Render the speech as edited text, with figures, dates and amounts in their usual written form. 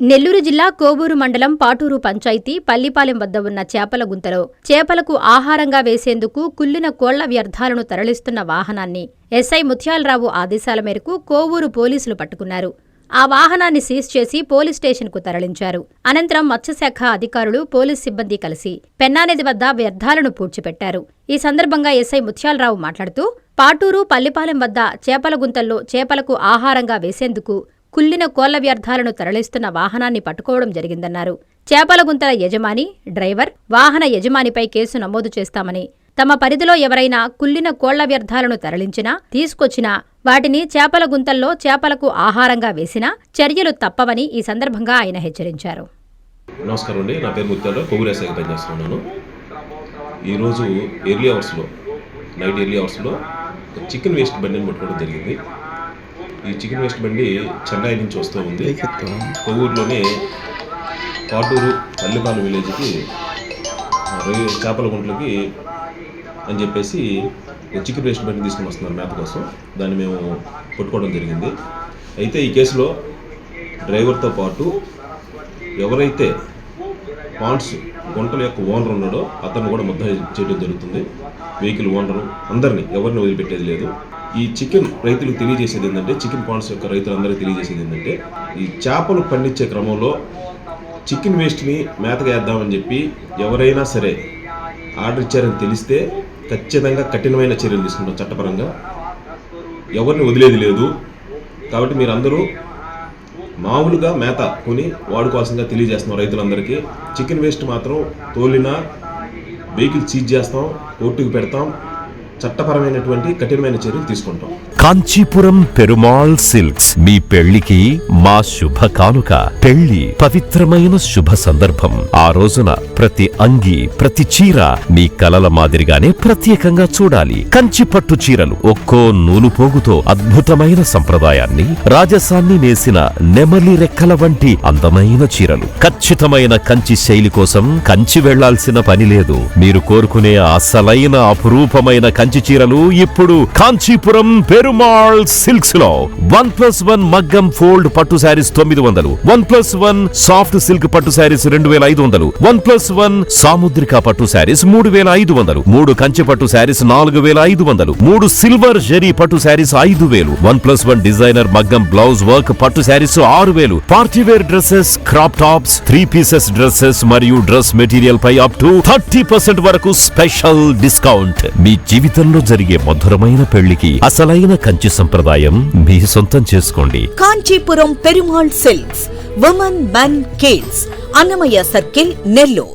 నెల్లూరు జిల్లా కోవూరు మండలం పాటూరు పంచాయతీ పల్లిపాలెం వద్ద ఉన్న చేపల గుంతలో చేపలకు ఆహారంగా వేసేందుకు కుళ్లిన కోళ్ల వ్యర్థాలను తరలిస్తున్న వాహనాన్ని ఎస్ఐ ముత్యాలరావు ఆదేశాల మేరకు కోవూరు పోలీసులు పట్టుకున్నారు. ఆ వాహనాన్ని సీజ్ చేసి పోలీస్ స్టేషన్కు తరలించారు. అనంతరం మత్స్యశాఖ అధికారులు, పోలీస్ సిబ్బంది కలిసి పెన్నానది వద్ద వ్యర్థాలను పూడ్చిపెట్టారు. ఈ సందర్భంగా ఎస్ఐ ముత్యాలరావు మాట్లాడుతూ, పాటూరు పల్లిపాలెం వద్ద చేపల గుంతల్లో చేపలకు ఆహారంగా వేసేందుకు కుళ్లిన కోళ్ల వ్యర్థాలను తరలిస్తున్న వాహనాన్ని పట్టుకోవడం జరిగిందన్నారు. చేపల గుంతల యజమాని, డ్రైవర్, వాహన యజమానిపై కేసు నమోదు చేస్తామని, తమ పరిధిలో ఎవరైనా కుళ్లిన కోళ్ల వ్యర్థాలను తరలించినా, తీసుకొచ్చినా వాటిని చేపల గుంతల్లో చేపలకు ఆహారంగా వేసినా చర్యలు తప్పవని ఈ సందర్భంగా ఆయన హెచ్చరించారు. నమస్కారం అండి, నా పేరు ముత్యాలరావు, కోవూరు ఎస్ఐగా పనిచేస్తున్నాను. ఈరోజు నైట్ ఎర్లీ అవర్స్లో చికెన్ వేస్ట్ బండిని పట్టుకోవడం జరిగింది. ఈ చికెన్ వేస్ట్ బండి చెన్నై నుంచి వస్తూ ఉంది. కొవ్వూరులోని పాటూరు పల్లిపాలెం విలేజ్కి చేపల గుంటలకి అని చెప్పేసి చికెన్ వేస్ట్ బండి తీసుకుని వస్తున్నారు మేత కోసం. దాన్ని మేము పట్టుకోవడం జరిగింది. అయితే ఈ కేసులో డ్రైవర్తో పాటు ఎవరైతే పాండ్స్ గుంటల యొక్క ఓనర్ ఉన్నాడో అతను కూడా ముద్దాయి చేయడం జరుగుతుంది. వెహికల్ ఓనరు అందరినీ ఎవరిని వదిలిపెట్టేది లేదు. ఈ చికెన్ రైతులకు తెలియజేసేది ఏంటంటే, చికెన్ పాండ్స్ యొక్క రైతులందరికీ తెలియజేసేది ఏంటంటే, ఈ చేపలు పండించే క్రమంలో చికెన్ వేస్ట్ని మేతగా వేద్దామని చెప్పి ఎవరైనా సరే ఆర్డర్ ఇచ్చారని తెలిస్తే ఖచ్చితంగా కఠినమైన చర్యలు తీసుకుంటాం. చట్టపరంగా ఎవరిని వదిలేది లేదు. కాబట్టి మీరందరూ మామూలుగా మేత కొని వాడుకోవాల్సిందిగా తెలియజేస్తున్నాం రైతులందరికీ. చికెన్ వేస్ట్ మాత్రం తోలినా వెహికల్ సీజ్ చేస్తాం, కోర్టుకు పెడతాం, చట్టపరమైనటువంటి కఠినమైన చర్యలు తీసుకుంటాం. కాంచీపురం పెరుమాళ్ సిల్క్స్ మీ పెళ్లికి మా శుభ కానుక. పెళ్లి పవిత్రమైన శుభ సందర్భం. ఆ రోజున ప్రతి అంగి, ప్రతి చీర మీ కలల మాదిరిగానే ప్రత్యేకంగా చూడాలి. కంచి పట్టు చీరలు ఒక్కో నూలు పోగుతో అద్భుతమైన సంప్రదాయాన్ని, రాజసాన్ని నేసిన నెమలి రెక్కల వంటి అందమైన చీరలు. ఖచ్చితమైన కంచి శైలి కోసం కంచి వెళ్లాల్సిన పని లేదు. మీరు కోరుకునే అసలైన అపురూపమైన కంచి చీరలు ఇప్పుడు కాంచీపురం పెరుమాళ్ సిల్క్స్ లో 1+1 మగ్గం ఫోల్డ్ పట్టు శారీస్ 900, 1+1 సాఫ్ట్ సిల్క్ పట్టు శారీస్ 2500, 1+1 సాముద్రిక పట్టు శారీస్ 3500, 3 కంచి పట్టు శారీస్ 4500, 3 సిల్వర్ జరీ పట్టు శారీస్ 5000, 1+1 డిజైనర్ మగ్గం బ్లౌజ్ వర్క్ పట్టు sarees 6000, party wear dresses, crop tops, 3 pieces dresses మరియు డ్రెస్ మెటీరియల్ పై అప్ టు 30% వరకు స్పెషల్ డిస్కౌంట్. మీ జీవితంలో జరిగే మధురమైన పెళ్లికి అసలైన కంచి సంప్రదాయం మీ సొంతం చేసుకోండి. Kanchipuram Perumal silks, women, men, kids, Annamayya circle, Nellore.